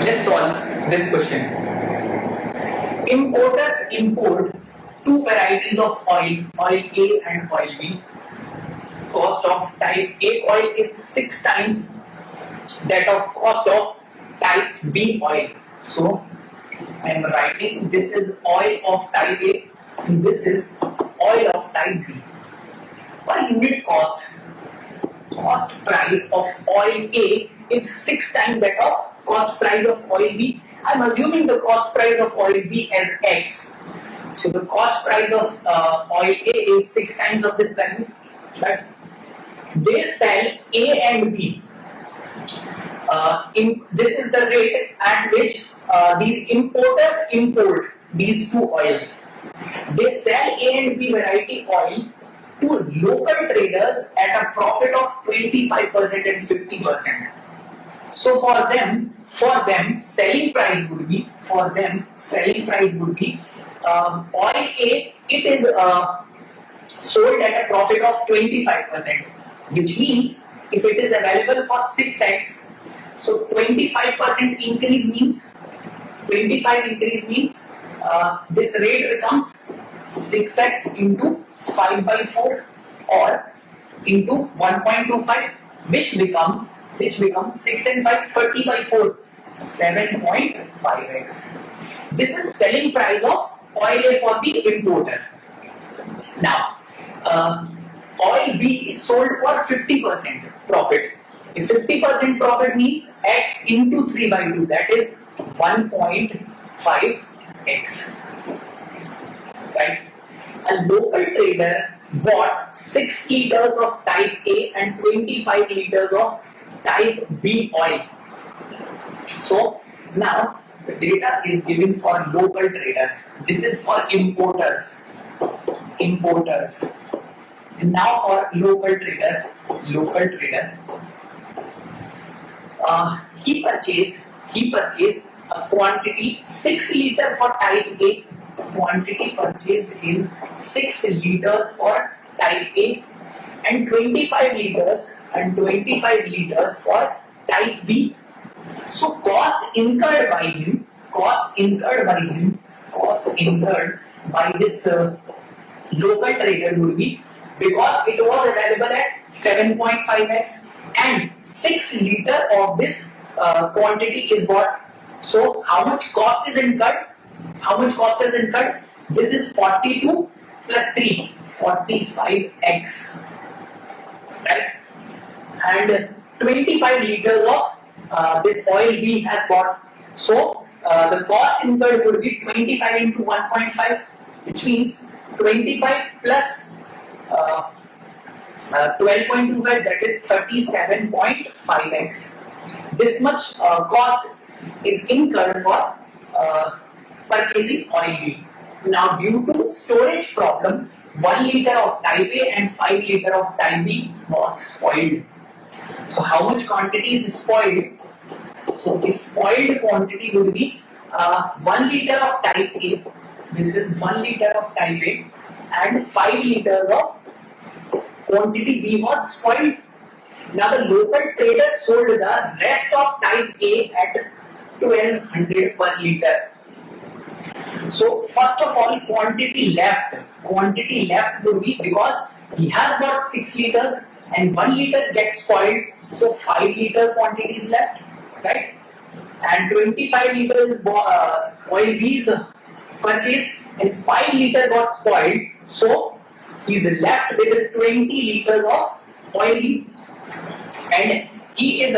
Let's solve this question. Importers import two varieties of oil, oil A and oil B. Cost of type A oil is 6 times that of cost of type B oil. So I am writing this is oil of type A and this is oil of type B. Per unit cost price of oil A is 6 times that of cost price of oil B. I am assuming the cost price of oil B as X. So the cost price of oil A is 6 times of this value. But they sell A and B. This is the rate at which these importers import these two oils. They sell A and B variety oil to local traders at a profit of 25% and 50%. So for them selling price would be oil A, it is sold at a profit of 25%, which means if it is available for 6x, so 25% increase means this rate becomes 6x into 5 by 4 or into 1.25, which becomes 6 and 5, 30 by 4, 7.5x. This is selling price of oil A for the importer. Now, oil B is sold for 50% profit. If 50% profit means x into 3 by 2, that is 1.5x. Right? A local trader bought 6 liters of type A and 25 liters of type B oil. So now the data is given for local trader. This is for importers. And now for local trader. He purchased a quantity 6 liters for type A. Quantity purchased is 6 liters for type A and 25 liters for type B. So cost incurred by this local trader would be, because it was available at 7.5x and 6 liters of this quantity is bought. So how much cost is incurred? This is 42 plus 3, 45x, right? And 25 liters of this oil B has bought. So the cost incurred would be 25 into 1.5, which means 25 plus 12.25, that is 37.5x. This much cost is incurred for purchasing oil B. Now, due to storage problem, 1 liter of type A and 5 liters of type B was spoiled. So, how much quantity is spoiled? So, the spoiled quantity would be 1 liter of type A. This is 1 liter of type A, and 5 liters of quantity B was spoiled. Now, the local trader sold the rest of type A at 1200 per liter. So first of all, quantity left would be, because he has got 6 liters and 1 liter gets spoiled, so 5 liter quantity is left, right? And 25 liters oil B is purchased and 5 liter got spoiled, so he is left with 20 liters of oil B, and he is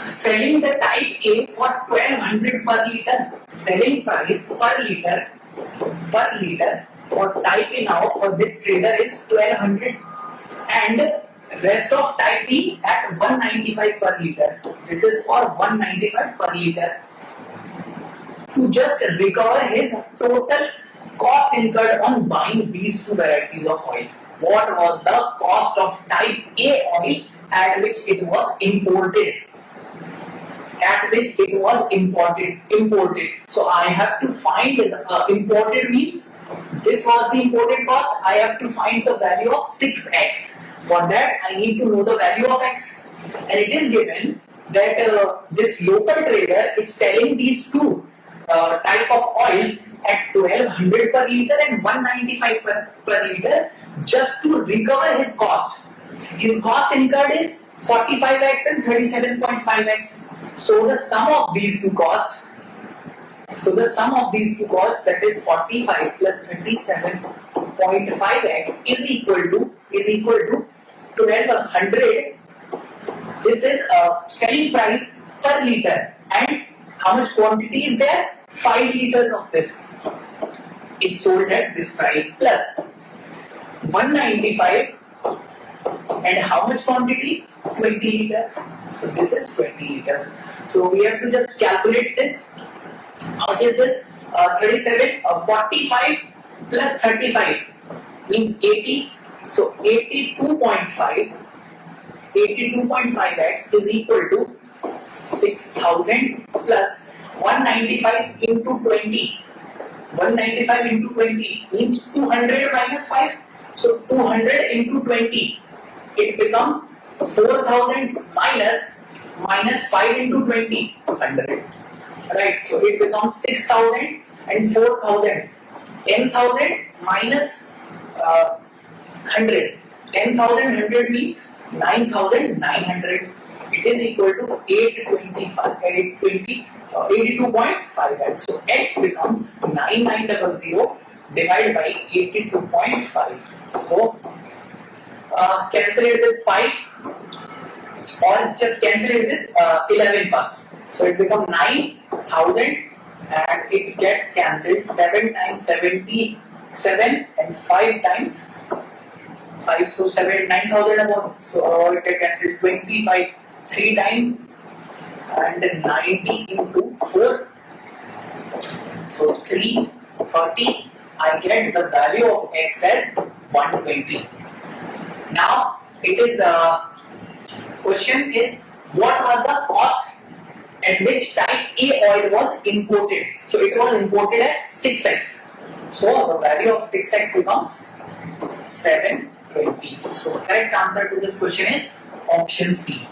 selling the type A for 1200 per liter. Selling price per liter for type A now for this trader is 1200, and rest of type B at 195 per liter. This is for 195 per liter. To just recover his total cost incurred on buying these two varieties of oil. What was the cost of type A oil at which it was imported? So I have to find imported means this was the imported cost. I have to find the value of 6x. For that I need to know the value of x, and it is given that this local trader is selling these two type of oils at 1200 per liter and 195 per liter just to recover his cost. His cost incurred is 45x and 37.5x. So the sum of these two costs, that is 45 plus 37.5x is equal to 1200. This is a selling price per liter, and how much quantity is there? 5 liters of this is sold at this price plus 195, and how much quantity? 20 liters. So this is 20 liters. So we have to just calculate this. How much is this? 45 plus 35 means 80. So 82.5x is equal to 6000 plus 195 into 20. 195 into 20 means 200 minus 5. So 200 into 20, it becomes 4000 minus 5 into 20, 100. Right, so it becomes 6000 and 4000. 10,000 minus 100. 10,100 means 9,900. It is equal to 82.5x. So x becomes 9900 divided by 82.5. So cancel it with 5 or just cancel it with 11 first. So it becomes 9,000 and it gets cancelled. 7 times 77 and 5 times 5, so 9,000 about. So it gets cancelled. 20 by 3 times and then 90 into 4. So 330. I get the value of x as 120. Now it is question is, what was the cost at which type A oil was imported? So it was imported at 6x. So the value of 6x becomes 720. So correct answer to this question is option C.